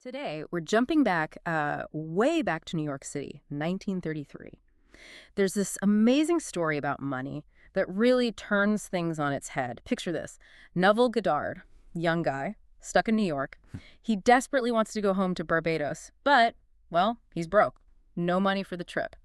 Today, we're jumping back, way back to New York City, 1933. There's this amazing story about money that really turns things on its head. Picture this. Neville Goddard, young guy, stuck in New York. He desperately wants to go home to Barbados, but, well, he's broke. No money for the trip.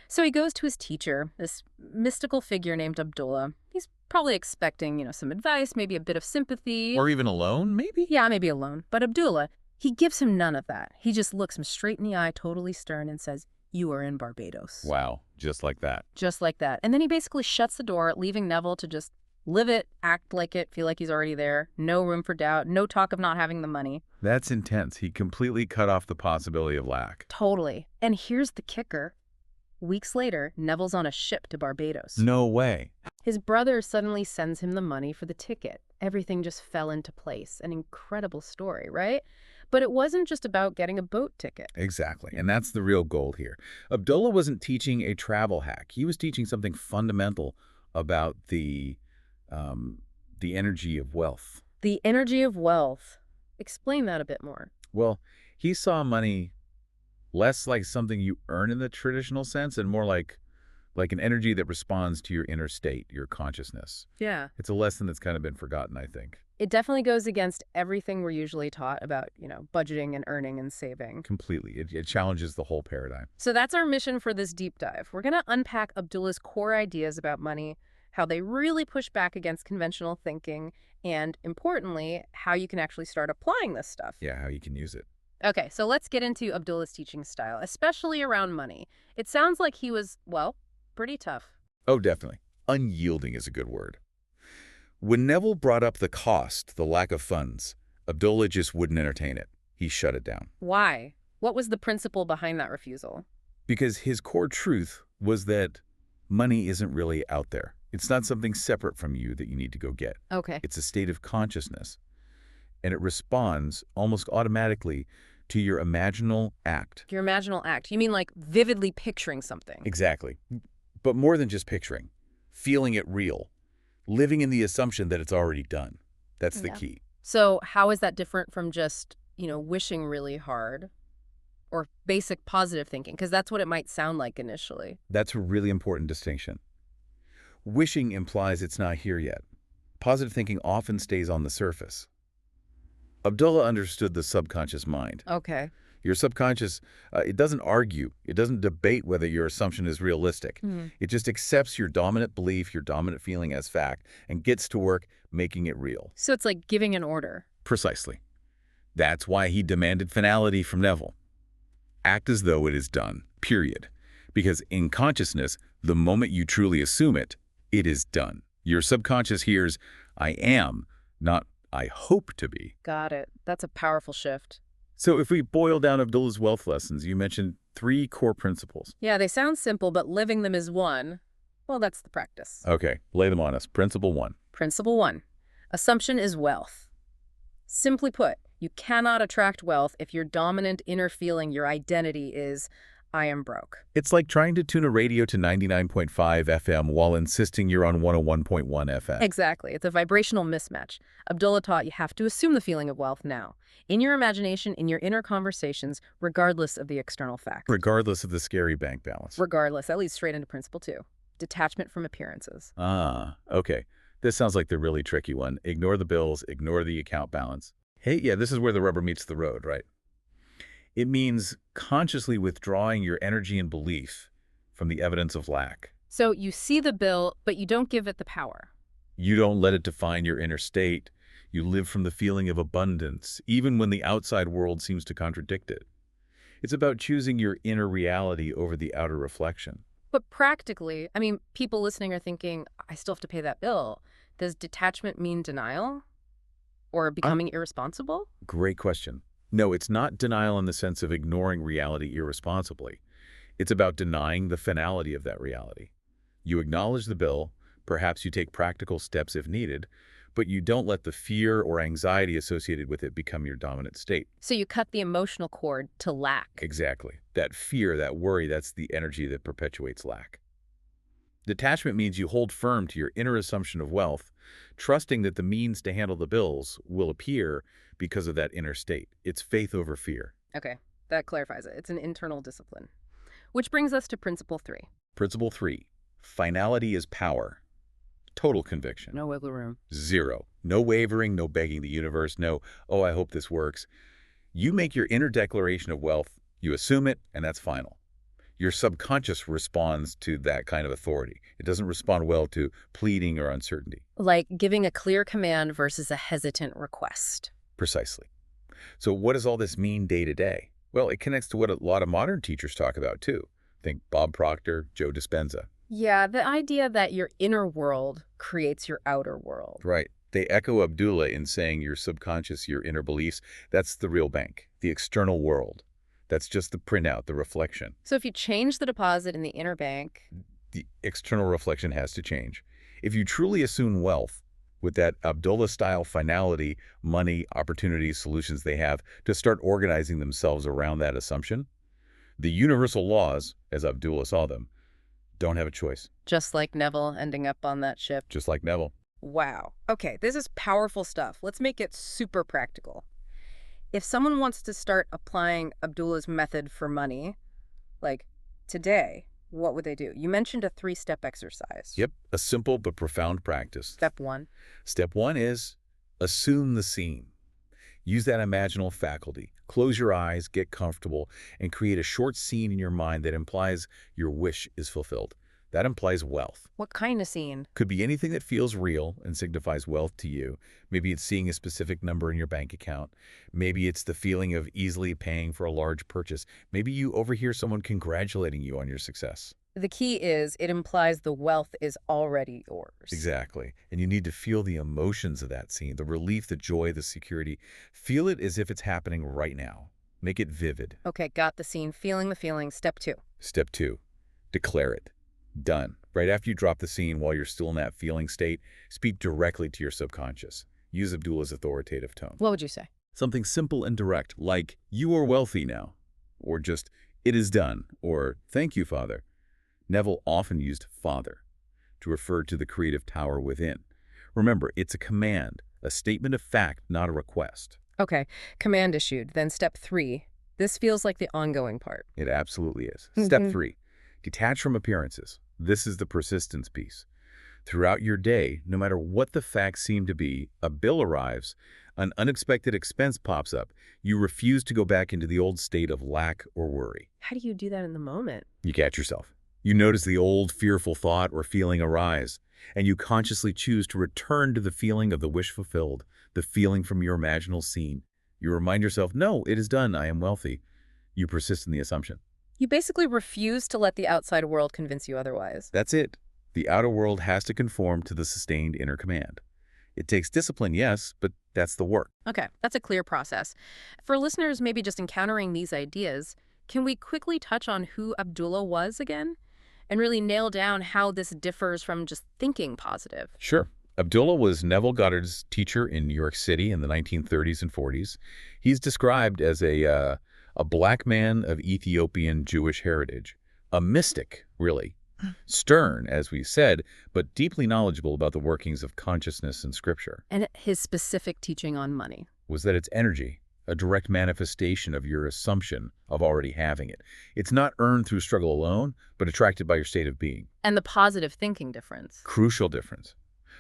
So he goes to his teacher, this mystical figure named Abdullah. He's probably expecting, some advice, maybe a bit of sympathy. Or even a loan, maybe? Yeah, maybe a loan. But Abdullah, he gives him none of that. He just looks him straight in the eye, totally stern, and says, "You are in Barbados." Wow, just like that. Just like that. And then he basically shuts the door, leaving Neville to just live it, act like it, feel like he's already there. No room for doubt, no talk of not having the money. That's intense. He completely cut off the possibility of lack. Totally. And here's the kicker. Weeks later, Neville's on a ship to Barbados. No way. His brother suddenly sends him the money for the ticket. Everything just fell into place. An incredible story, right? But it wasn't just about getting a boat ticket. Exactly, and that's the real goal here. Abdullah wasn't teaching a travel hack. He was teaching something fundamental about the energy of wealth. The energy of wealth. Explain that a bit more. Well, he saw money less like something you earn in the traditional sense and more like an energy that responds to your inner state, your consciousness. Yeah. It's a lesson that's kind of been forgotten, I think. It definitely goes against everything we're usually taught about, budgeting and earning and saving. Completely. It challenges the whole paradigm. So that's our mission for this deep dive. We're going to unpack Abdullah's core ideas about money, how they really push back against conventional thinking, and importantly, how you can actually start applying this stuff. Yeah, how you can use it. Okay, so let's get into Abdullah's teaching style, especially around money. It sounds like he was, well, pretty tough. Oh, definitely. Unyielding is a good word. When Neville brought up the cost, the lack of funds, Abdullah just wouldn't entertain it. He shut it down. Why? What was the principle behind that refusal? Because his core truth was that money isn't really out there. It's not something separate from you that you need to go get. Okay. It's a state of consciousness, and it responds almost automatically to your imaginal act. Your imaginal act. You mean like vividly picturing something? Exactly. But more than just picturing, feeling it real, living in the assumption that it's already done. That's the key. So how is that different from just, wishing really hard or basic positive thinking? Because that's what it might sound like initially. That's a really important distinction. Wishing implies it's not here yet. Positive thinking often stays on the surface. Abdullah understood the subconscious mind. Okay. Your subconscious, it doesn't argue. It doesn't debate whether your assumption is realistic. It just accepts your dominant belief, your dominant feeling as fact, and gets to work making it real. So it's like giving an order. Precisely. That's why he demanded finality from Neville. Act as though it is done, period. Because in consciousness, the moment you truly assume it, it is done. Your subconscious hears, "I am," not "I hope to be." Got it. That's a powerful shift. So if we boil down Abdullah's wealth lessons, you mentioned 3 core principles. Yeah, they sound simple, but living them is one. Well, that's the practice. Okay, lay them on us. Principle 1. Principle 1. Assumption is wealth. Simply put, you cannot attract wealth if your dominant inner feeling, your identity is, "I am broke." It's like trying to tune a radio to 99.5 FM while insisting you're on 101.1 FM. Exactly. It's a vibrational mismatch. Abdullah taught you have to assume the feeling of wealth now, in your imagination, in your inner conversations, regardless of the external facts. Regardless of the scary bank balance. Regardless. That leads straight into principle 2. Detachment from appearances. Okay. This sounds like the really tricky one. Ignore the bills, ignore the account balance. Hey, yeah, this is where the rubber meets the road, right? It means consciously withdrawing your energy and belief from the evidence of lack. So you see the bill, but you don't give it the power. You don't let it define your inner state. You live from the feeling of abundance, even when the outside world seems to contradict it. It's about choosing your inner reality over the outer reflection. But practically, people listening are thinking, I still have to pay that bill. Does detachment mean denial? Or becoming irresponsible? Great question. No, it's not denial in the sense of ignoring reality irresponsibly. It's about denying the finality of that reality. You acknowledge the bill, perhaps you take practical steps if needed, but you don't let the fear or anxiety associated with it become your dominant state. So you cut the emotional cord to lack. Exactly. That fear, that worry, that's the energy that perpetuates lack. Detachment means you hold firm to your inner assumption of wealth, trusting that the means to handle the bills will appear because of that inner state. It's faith over fear. Okay, that clarifies it. It's an internal discipline. Which brings us to principle 3. Principle 3, finality is power. Total conviction. No wiggle room. 0. No wavering, no begging the universe, no, oh, I hope this works. You make your inner declaration of wealth, you assume it, and that's final. Your subconscious responds to that kind of authority. It doesn't respond well to pleading or uncertainty. Like giving a clear command versus a hesitant request. Precisely. So what does all this mean day to day? Well, it connects to what a lot of modern teachers talk about too. Think Bob Proctor, Joe Dispenza. Yeah, the idea that your inner world creates your outer world. Right. They echo Abdullah in saying your subconscious, your inner beliefs, that's the real bank, the external world. That's just the printout, the reflection. So if you change the deposit in the inner bank, The external reflection has to change. If you truly assume wealth, with that Abdullah-style finality, money, opportunities, solutions they have to start organizing themselves around that assumption, the universal laws, as Abdullah saw them, don't have a choice. just like Neville ending up on that ship. Just like Neville. Wow. Okay, this is powerful stuff. Let's make it super practical. If someone wants to start applying Abdullah's method for money, like today, what would they do? You mentioned a 3-step exercise. Yep, a simple but profound practice. Step 1. Step 1 is assume the scene. Use that imaginal faculty. Close your eyes, get comfortable, and create a short scene in your mind that implies your wish is fulfilled. That implies wealth. What kind of scene? Could be anything that feels real and signifies wealth to you. Maybe it's seeing a specific number in your bank account. Maybe it's the feeling of easily paying for a large purchase. Maybe you overhear someone congratulating you on your success. The key is it implies the wealth is already yours. Exactly. And you need to feel the emotions of that scene, the relief, the joy, the security. Feel it as if it's happening right now. Make it vivid. Okay, got the scene, feeling the feeling. Step 2. Step 2, declare it. Done. Right after you drop the scene while you're still in that feeling state, speak directly to your subconscious. Use Abdullah's authoritative tone. What would you say? Something simple and direct, like, you are wealthy now, or just, it is done, or thank you, Father. Neville often used Father to refer to the creative tower within. Remember, it's a command, a statement of fact, not a request. Okay, command issued. Then step 3. This feels like the ongoing part. It absolutely is. Step 3, detach from appearances. This is the persistence piece. Throughout your day, no matter what the facts seem to be, a bill arrives, an unexpected expense pops up. You refuse to go back into the old state of lack or worry. How do you do that in the moment? You catch yourself. You notice the old fearful thought or feeling arise, and you consciously choose to return to the feeling of the wish fulfilled, the feeling from your imaginal scene. You remind yourself, no, it is done, I am wealthy. You persist in the assumption. You basically refuse to let the outside world convince you otherwise. That's it. The outer world has to conform to the sustained inner command. It takes discipline, yes, but that's the work. Okay, that's a clear process. For listeners maybe just encountering these ideas, can we quickly touch on who Abdullah was again? And really nail down how this differs from just thinking positive. Sure. Abdullah was Neville Goddard's teacher in New York City in the 1930s and 40s. He's described as a black man of Ethiopian Jewish heritage, a mystic, really. Stern, as we said, but deeply knowledgeable about the workings of consciousness and scripture. And his specific teaching on money. Was that it's energy, a direct manifestation of your assumption of already having it. It's not earned through struggle alone, but attracted by your state of being. And the positive thinking difference. Crucial difference.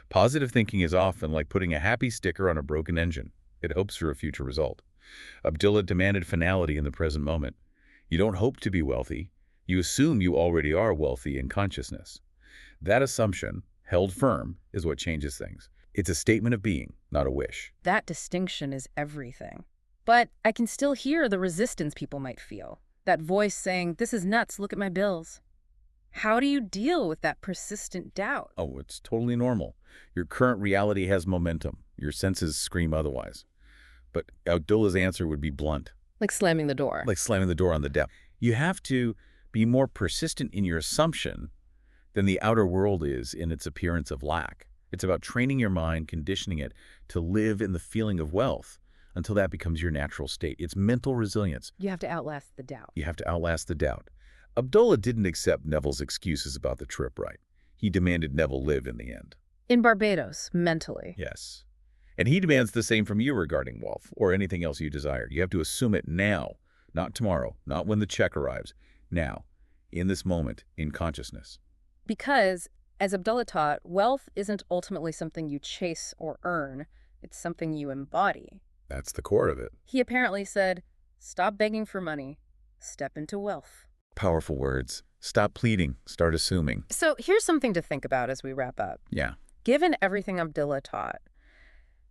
Positive thinking is often like putting a happy sticker on a broken engine. It hopes for a future result. Abdullah demanded finality in the present moment. You don't hope to be wealthy. You assume you already are wealthy in consciousness. That assumption, held firm, is what changes things. It's a statement of being, not a wish. That distinction is everything. But I can still hear the resistance people might feel. That voice saying, this is nuts, look at my bills. How do you deal with that persistent doubt? Oh, it's totally normal. Your current reality has momentum. Your senses scream otherwise. But Abdullah's answer would be blunt. Like slamming the door. Like slamming the door on the devil. You have to be more persistent in your assumption than the outer world is in its appearance of lack. It's about training your mind, conditioning it to live in the feeling of wealth until that becomes your natural state. It's mental resilience. You have to outlast the doubt. You have to outlast the doubt. Abdullah didn't accept Neville's excuses about the trip, right? He demanded Neville live in the end. In Barbados, mentally. Yes. And he demands the same from you regarding wealth or anything else you desire. You have to assume it now, not tomorrow, not when the check arrives. Now, in this moment, in consciousness. Because, as Abdullah taught, wealth isn't ultimately something you chase or earn. It's something you embody. That's the core of it. He apparently said, stop begging for money. Step into wealth. Powerful words. Stop pleading. Start assuming. So here's something to think about as we wrap up. Yeah. Given everything Abdullah taught,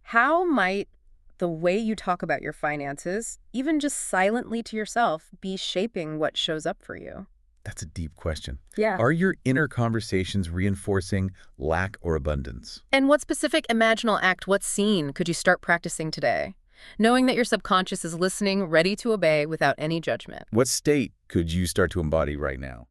how might the way you talk about your finances, even just silently to yourself, be shaping what shows up for you? That's a deep question. Yeah. Are your inner conversations reinforcing lack or abundance? And what specific imaginal act, what scene could you start practicing today? Knowing that your subconscious is listening, ready to obey without any judgment. What state could you start to embody right now?